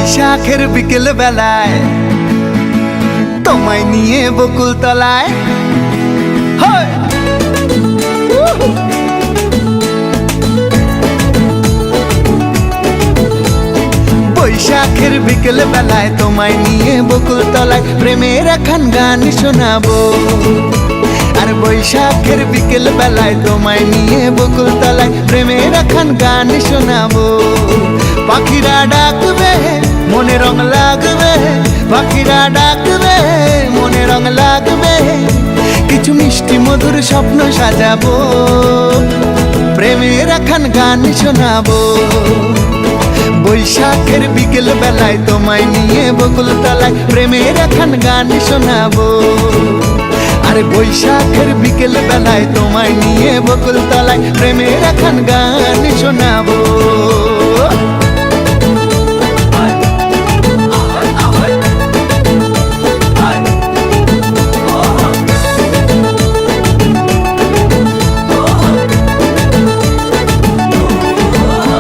বৈশাখের বিকেল বেলায় তোমায় নিয়ে বকুল তলায় বৈশাখের বিকেল বেলায় তোমায় নিয়ে বকুল তলায় প্রেমের এখন গান শোনাবো। আর বৈশাখের বিকেল বেলায় তোমায় নিয়ে বকুল তলায় প্রেমের এখন গান শোনাবো। পাখিরা ডাকবে মনে রং লাগবে, পাখিরা ডাকবে মনে রং লাগবে, কিছু মিষ্টি মধুর স্বপ্ন সাজাবো, প্রেমের এখন গান শোনাবো। বৈশাখের বিকেল বেলায় তোমায় নিয়ে বকুল তলায় প্রেমের এখন গান শোনাবো। আর বৈশাখের বিকেল বেলায় তোমায় নিয়ে বকুল তলায় প্রেমের এখন গান শোনাবো।